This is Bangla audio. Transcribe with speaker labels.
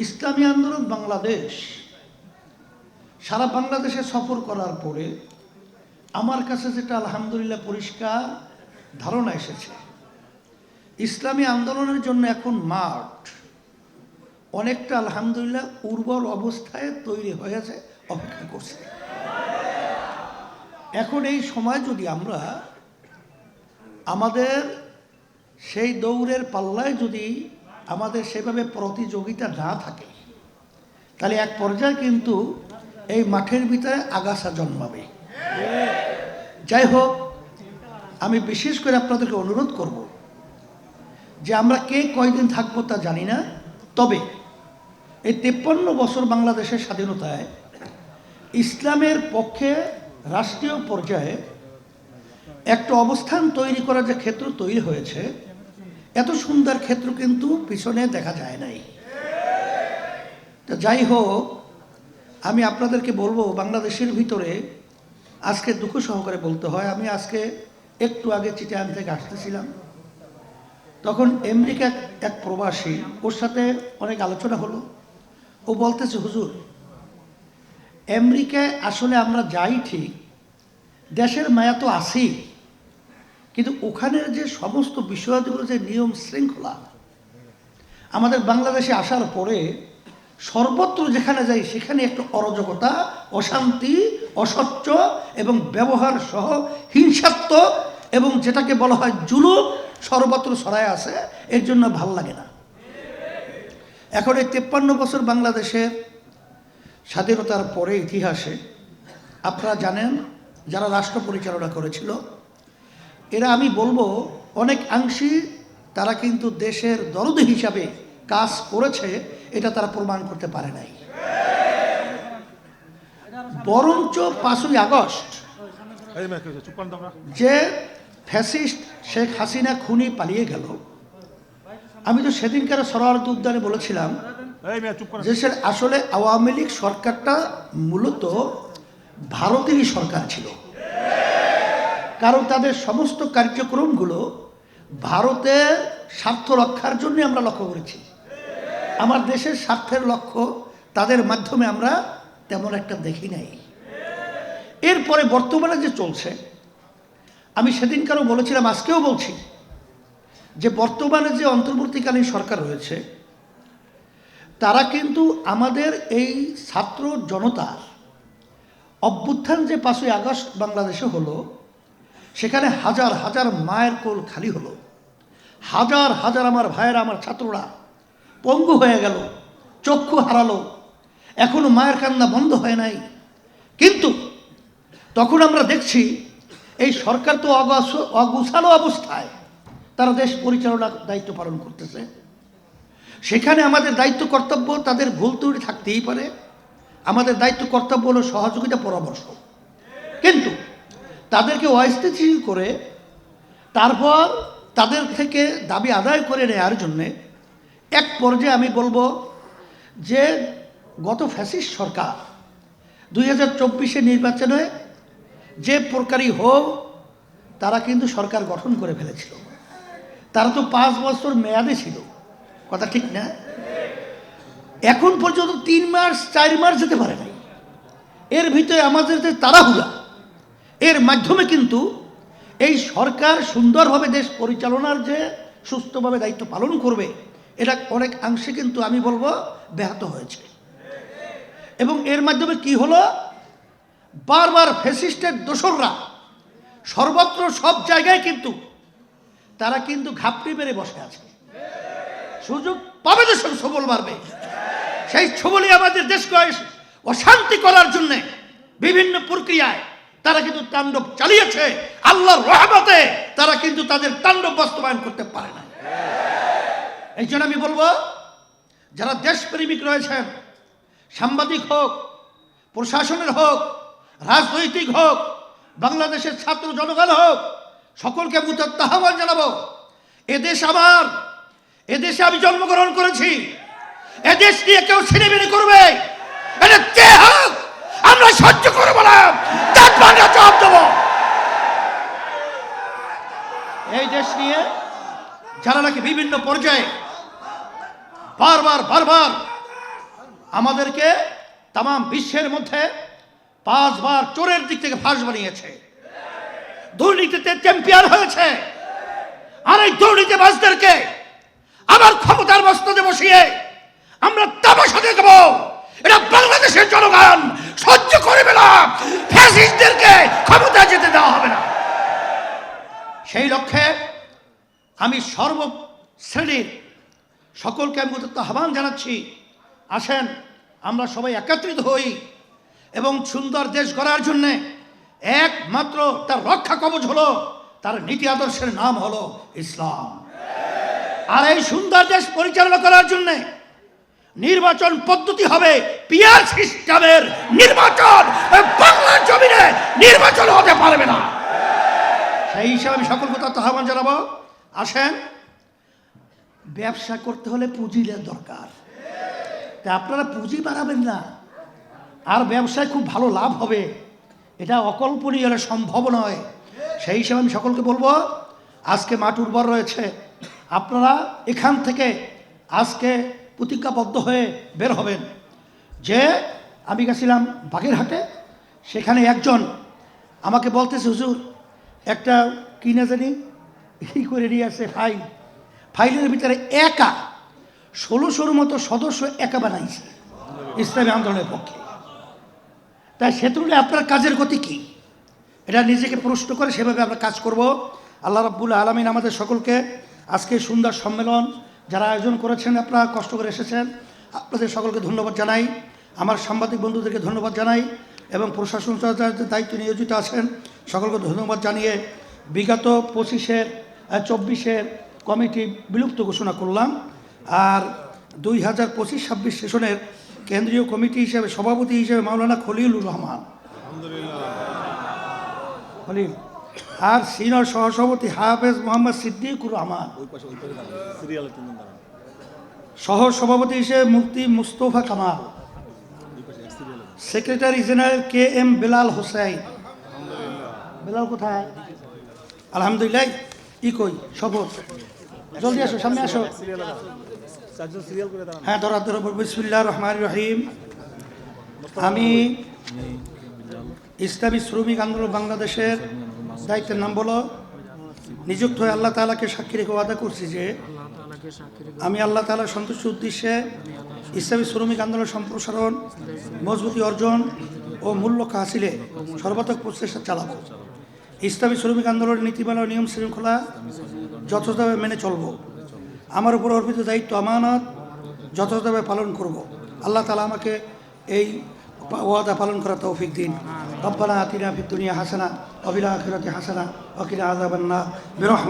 Speaker 1: ইসলামী আন্দোলন বাংলাদেশ সারা বাংলাদেশে সফর করার পরে আমার কাছে যেটা আলহামদুলিল্লাহ পরিষ্কার ধারণা এসেছে, ইসলামী আন্দোলনের জন্য এখন মাঠ অনেকটা আলহামদুলিল্লাহ উর্বর অবস্থায় তৈরি হয়েছে, অপেক্ষা করছে। এখন এই সময় যদি আমরা আমাদের সেই দৌড়ের পাল্লায় যদি আমাদের সেভাবে প্রতিযোগিতা না থাকে, তাহলে এক পর্যায়ে কিন্তু এই মাঠের ভিতরে আগাছা জন্মাবে। যাই হোক, আমি বিশেষ করে আপনাদেরকে অনুরোধ করব যে আমরা কে কয়দিন থাকবো তা জানি না, তবে এই 53 বছর বাংলাদেশের স্বাধীনতায় ইসলামের পক্ষে রাষ্ট্রীয় পর্যায়ে একটা অবস্থান তৈরি করার যে ক্ষেত্র তৈরি হয়েছে, এত সুন্দর ক্ষেত্র কিন্তু পিছনে দেখা যায় নাই। তো যাই হোক, আমি আপনাদেরকে বলবো, বাংলাদেশের ভিতরে আজকে দুঃখ সহকারে বলতে হয়, আমি আজকে একটু আগে চিটাগাং থেকে আসতেছিলাম, তখন আমেরিকা এক প্রবাসী, ওর সাথে অনেক আলোচনা হলো। ও বলতেছে, হুজুর, আমেরিকায় আসলে আমরা যাই ঠিক, দেশের মায়া তো আছেই, কিন্তু ওখানের যে সমস্ত বিষয়গুলো, যে নিয়ম শৃঙ্খলা, আমাদের বাংলাদেশে আসার পরে সর্বত্র যেখানে যাই সেখানে একটা অরাজকতা, অশান্তি, অসচ্ছ এবং ব্যবহার সহ হিংসাত্মক এবং যেটাকে বলা হয় জুলুম সর্বত্র ছড়ায় আছে। এর জন্য ভাল লাগে না। এখন এই 53 বছর বাংলাদেশের স্বাধীনতার পরে ইতিহাসে আপনারা জানেন, যারা রাষ্ট্র পরিচালনা করেছিল, এরা আমি বলবো অনেক অংশী তারা কিন্তু দেশের দরদি হিসাবে কাজ করেছে, এটা তারা প্রমাণ করতে পারে নাই। বরঞ্চ 5ই আগস্ট যে ফ্যাসিস্ট শেখ হাসিনা খুনি পালিয়ে গেল, আমি তো সেদিনকার সরোয়ার্দী উদ্যানে বলেছিলাম দেশের আসলে আওয়ামী লীগ সরকারটা মূলত ভারতেরই সরকার ছিল, কারণ তাদের সমস্ত কার্যক্রমগুলো ভারতের স্বার্থ রক্ষার জন্য আমরা লক্ষ্য করেছি। আমার দেশের স্বার্থের লক্ষ্য তাদের মাধ্যমে আমরা তেমন একটা দেখি নাই। এরপরে বর্তমানে যে চলছে, আমি সেদিনকারও বলেছিলাম, আজকেও বলছি, যে বর্তমানে যে অন্তর্বর্তীকালীন সরকার রয়েছে, তারা কিন্তু আমাদের এই ছাত্র জনতার অভ্যুত্থান যে 5ই আগস্ট বাংলাদেশে হলো, সেখানে হাজার হাজার মায়ের কোল খালি হলো, হাজার হাজার আমার ভাইয়েরা, আমার ছাত্ররা পঙ্গু হয়ে গেল, চক্ষু হারালো, এখনো মায়ের কান্না বন্ধ হয় নাই। কিন্তু তখন আমরা দেখছি এই সরকার তো অগুছালো অবস্থায় তারা দেশ পরিচালনার দায়িত্ব পালন করতেছে। সেখানে আমাদের দায়িত্ব কর্তব্য, তাদের ভুল ত্রুটি থাকতেই পারে, আমাদের দায়িত্ব কর্তব্য হলো সহযোগিতা, পরামর্শ। কিন্তু তাদেরকে অস্থিতিশীল করে তারপর তাদের থেকে দাবি আদায় করে নেওয়ার জন্যে এক পর্যায়ে আমি বলবো যে গত ফ্যাসিস্ট সরকার 2024 নির্বাচনে যে প্রকারই হোক তারা কিন্তু সরকার গঠন করে ফেলেছিল। তারা তো 5 বছর মেয়াদে ছিল, কথা ঠিক না? এখন পর্যন্ত 3 মাস 4 মাস যেতে পারে নাই। এর ভিতরে আমাদের যে তাড়াহুড়া, এর মাধ্যমে কিন্তু এই সরকার সুন্দরভাবে দেশ পরিচালনার যে সুস্থভাবে দায়িত্ব পালন করবে, এটা অনেক অংশে কিন্তু আমি বলবো ব্যাহত হয়েছে। এবং এর মাধ্যমে কি হলো, বারবার ফ্যাসিস্টের দোসররা সর্বত্র সব জায়গায় কিন্তু তারা কিন্তু ঘাপটি মেরে বসে আছে। সুযোগ পাবে দেশের ছবল মারবে, সেই ছবলই আমাদের দেশকে অশান্তি করার জন্য বিভিন্ন প্রক্রিয়ায় তারা কিন্তু তাণ্ডব চালিয়েছে। আল্লাহর রহমতে তারা কিন্তু তাদের তাণ্ডব বাস্তবায়ন করতে পারে না। এই জন্য আমি বলবো, যারা দেশপ্রেমিক রয়েছেন, সাংবাদিক হোক, প্রশাসনের হোক, রাজনৈতিক হোক, বাংলাদেশের ছাত্র জনগণ হোক, সকলকে মুতাত্তা আহ্বান জানাবো, এদেশ আমার, এদেশে আমি জন্মগ্রহণ করেছি, এদেশ নিয়ে কেউ ছিনিমিনি করবে, এটা কে হোক আমরা সহ্য করবো না, আমরা জবাব দেবো। এই দেশ নিয়ে যারা নাকি বিভিন্ন পর্যায়ে বারবার আমাদেরকে তাম বিশ্বের মধ্যে 5 বার চোরের দিক থেকে ফাঁস বানিয়েছে, দুর্নীতিতে চ্যাম্পিয়ন হয়েছে। আর এই দুর্নীতিবাজদেরকে আবার ক্ষমতার মস্তদে বসিয়ে আমরা তামাশা দেখব, এটা বাংলাদেশের জনগণ সহ্য করবে না। ফ্যাসিস্টদেরকে ক্ষমতা যেতে দেওয়া হবে না। সেই লক্ষ্যে আমি সর্বশ্রেণীর সকলকে আমি আহ্বান জানাচ্ছি, আসেন আমরা সবাই একত্রিত হই এবং সুন্দর দেশ গড়ার জন্যে একমাত্র তার রক্ষা কবচ হলো তার নীতি আদর্শের নাম হলো ইসলাম। আর এই সুন্দর দেশ পরিচালনা করার জন্য নির্বাচন পদ্ধতি হবে পিয়ার সিস্টেমের নির্বাচন। বাংলার জমিনে নির্বাচন হতে পারবে না। সেই হিসাবে আমি সকলকে তার আহ্বান জানাবো, আসেন ব্যবসা করতে হলে পুঁজির দরকার। তা আপনারা পুঁজি বাড়াবেন না, আর ব্যবসায় খুব ভালো লাভ হবে, এটা অকল্পনীয়, এটা সম্ভব নয়। সেই হিসাবে আমি সকলকে বলবো, আজকে মাঠ উর্বর রয়েছে, আপনারা এখান থেকে আজকে প্রতিজ্ঞাবদ্ধ হয়ে বের হবেন। যে আমি গেছিলাম বাগেরহাটে, সেখানে একজন আমাকে বলতেছে, হুজুর একটা কি না জানি করে নিয়ে আসছে ফাইলের ভিতরে একা 1600-র মতো সদস্য একা বানাইছে ইসলামী আন্দোলনের পক্ষে। তাই সেতুলে আপনার কাজের গতি কি, এটা নিজেকে প্রশ্ন করে সেভাবে আমরা কাজ করব। আল্লাহ রাব্বুল আলামিন আমাদের সকলকে আজকে সুন্দর সম্মেলন যারা আয়োজন করেছেন, আপনারা কষ্ট করে এসেছেন, আপনাদের সকলকে ধন্যবাদ জানাই। আমার সাংবাদিক বন্ধুদেরকে ধন্যবাদ জানাই এবং প্রশাসন যাদের দায়িত্বে নিয়োজিত আছেন সকলকে ধন্যবাদ জানিয়ে বিগত 25-24 কমিটি বিলুপ্ত ঘোষণা করলাম। আর 2025-26 সেশনের কেন্দ্রীয় কমিটি হিসেবে সভাপতি হিসেবে মাওলানা খলিলুর রহমান খলিল, আর সিনিয়র সহসভাপতি হাফেজ মোহাম্মদ সিদ্দিকুর রহমান, সহ সভাপতি হিসেবে মুফতি Mustafa Kamal, secretary general KM Belal Hossain. Belal কোথায়? আলহামদুলিল্লাহ। কই শপথ, জলদি আসো, সামনে আসো। হ্যাঁ, ধরা। বিসমিল্লাহির রহমানির রহিম। আমি ইসলামী শ্রমিক আন্দোলন বাংলাদেশের দায়িত্বের নাম বলো নিযুক্ত হয়ে আল্লাহ তাআলাকে সাক্ষী রেখে ওয়াদা করছি যে আমি আল্লাহ তাআলার সন্তুষ্টির উদ্দেশ্যে ইসলামী শ্রমিক আন্দোলন সম্প্রসারণ, মজবুতি অর্জন ও মূল্য হাসিলে সর্বাত্মক প্রচেষ্টা চালাবো। ইসলামী শ্রমিক আন্দোলনের নীতিমালা ও নিয়ম শৃঙ্খলা যথাযথভাবে মেনে চলব। আমার উপর অর্পিত দায়িত্ব আমানত যথাযথভাবে পালন করব। আল্লাহ তাআলা আমাকে এই ওয়াদা পালন করার তৌফিক দিন। রব্বানা আতিনা ফিদ দুনিয়া হাসানা ওয়া ফিল আখিরাতি হাসানা ওয়া কিনা আযাবান নার।